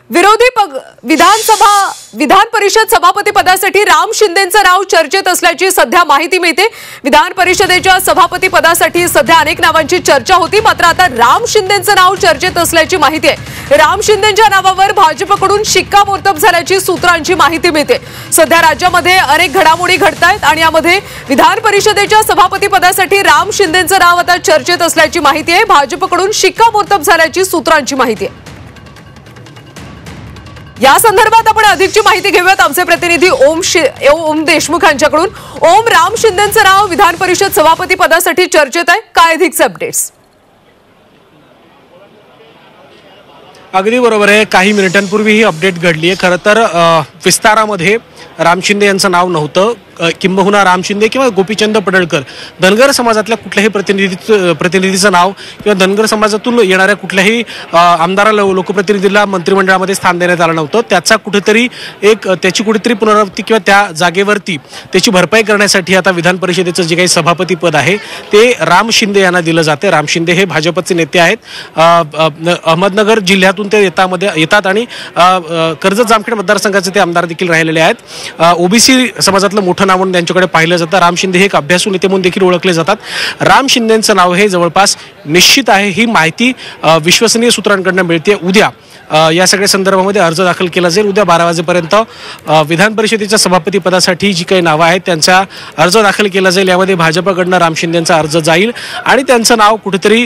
विधान परिषद सभापती पदासाठी राम शिंदेंचं नाव चर्चेत असल्याची सध्या माहिती मिळते। विधान परिषदेच्या सभापती पदासाठी सध्या अनेक नावांची चर्चा होती, मात्र आता राम शिंदेंचं नाव चर्चेत असल्याची माहिती आहे। राम शिंदेंच्या नावावर भाजपकडून शिक्कामोर्तब झाल्याची सूत्रांची माहिती मिळते। सध्या राज्यामध्ये अनेक घडामोडी घडतायत आणि यामध्ये विधान परिषदेच्या सभापती पदासाठी राम शिंदेंचं नाव आता चर्चेत असल्याची माहिती आहे। भाजपकडून शिक्कामोर्तब झाल्याची सूत्रांची माहिती आहे। या संदर्भात आपण अधिकची माहिती घेऊयात आमचे प्रतिनिधी ओम देशमुख यांच्याकडून। ओम, राम शिंदेंचं नाव विधान परिषद सभापती पदासाठी चर्चेत आहे, काय अधिकचे अपडेट्स? अगदी बरोबर आहे, काही मिनिटांपूर्वी ही अपडेट घडली आहे। खरं तर विस्तारामध्ये राम शिंदे यांचं नाव नव्हतं, किंबहुना राम शिंदे किंवा गोपीचंद पडळकर धनगर समाजातल्या कुठल्याही प्रतिनिधीचं नाव किंवा धनगर समाजातून येणाऱ्या कुठल्याही आमदाराला लोकप्रतिनिधीला मंत्रिमंडळामध्ये स्थान देण्यात आलं नव्हतं। त्याचा कुठेतरी त्याची कुठेतरी पुनरावृत्ती किंवा त्या जागेवरती त्याची भरपाई करण्यासाठी आता विधान परिषदेचं जे काही सभापती पद आहे ते राम शिंदे यांना दिलं जाते। राम शिंदे हे भाजपचे नेते आहेत। अहमदनगर जिल्ह्यातून ते येतात आणि कर्जत जामखेड मतदारसंघाचे ते आमदार देखील राहिलेले आहेत। ओबीसी समाजातलं मोठं नाव म्हणून त्यांच्याकडे पाहिलं जातं। राम शिंदे हे एक अभ्यासू नेते म्हणून देखील ओळखले जातात। राम शिंदेंचं नाव हे जवळपास निश्चित आहे, ही माहिती विश्वसनीय सूत्रांकडून मिळते। उद्या या सगळ्या संदर्भामध्ये अर्ज दाखल केला जाईल। उद्या 12 वाजेपर्यंत विधान परिषदेच्या सभापती पदासाठी जी काही नावं आहेत त्यांचा अर्ज दाखल केला जाईल। यामध्ये भाजपकडनं राम शिंदेंचा अर्ज जाईल आणि त्यांचं नाव कुठेतरी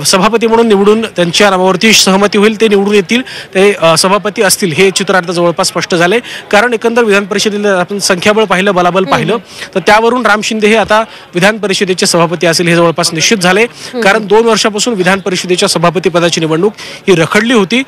सभापती म्हणून निवडून त्यांच्या नावावरती सहमती होईल, ते निवडून येतील, ते सभापती असतील, हे चित्र आता जवळपास स्पष्ट झाले। कारण एकंदर विधान परिषदेला आपण संख्याबळ पाहिलं, बलाबल पाहिलं, तर त्यावरून राम शिंदे हे आता विधान परिषदेचे सभापती असेल हे जवळपास निश्चित झाले। कारण 2 वर्षापासून विधान परिषदेच्या सभापती पदाची निवडणूक ही रखडली होती।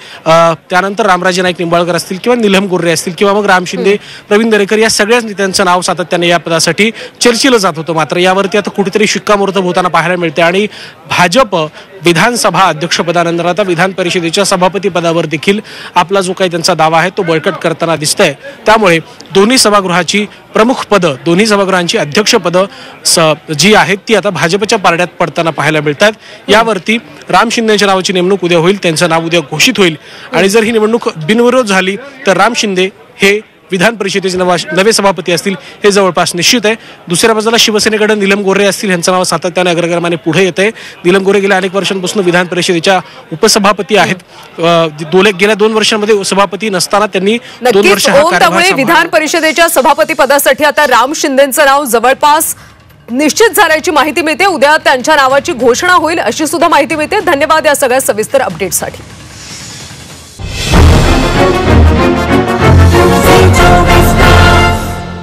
त्यानंतर रामराजे नाईक निंबाळकर असतील किंवा नीलम गोर्हे असतील किंवा मग राम शिंदे, प्रवीण दरेकर या सगळ्याच नेत्यांचं नाव सातत्याने या पदासाठी चर्चेलं जात होतं। मात्र यावरती आता कुठेतरी शिक्कामोर्तब होताना पाहायला मिळते आणि भाजप विधानसभा अध्यक्षपदानंतर आता विधान परिषदेच्या सभापती पदावर देखील आपला जो काही त्यांचा दावा आहे तो बळकट करताना दिसतंय। त्यामुळे दोन्ही सभागृहाची प्रमुख पदं, दोन्ही सभागृहांची अध्यक्षपदं जी आहेत ती आता भाजपच्या पारड्यात पडताना पाहायला मिळतात। यावरती राम शिंदेच्या नावाची नेमणूक उद्या होईल, त्यांचं नाव उद्या घोषित होईल आणि जर ही निवडणूक बिनविरोध झाली तर राम शिंदे हे विधान परिषदेचे नवे सभापती असतील हे जवळपास निश्चित आहे। दुसऱ्या बाजूला शिवसेनेकडे नीलम गोर्हे असतील, यांचं नाव सातत्याने अग्रक्रमाने पुढे येते। नीलम गोर्हे गेल्या अनेक वर्षांपासून विधान परिषदेच्या उपसभापती आहेत। गेल्या 2 वर्षांमध्ये सभापती नसताना त्यांनी 2 वर्ष त्यामुळे विधान परिषदेच्या सभापती पदासाठी आता राम शिंदेंचं नाव जवळपास निश्चित झाल्याची माहिती मिळते। उद्या त्यांच्या नावाची घोषणा होईल अशी सुद्धा माहिती मिळते। धन्यवाद या सगळ्या सविस्तर अपडेटसाठी।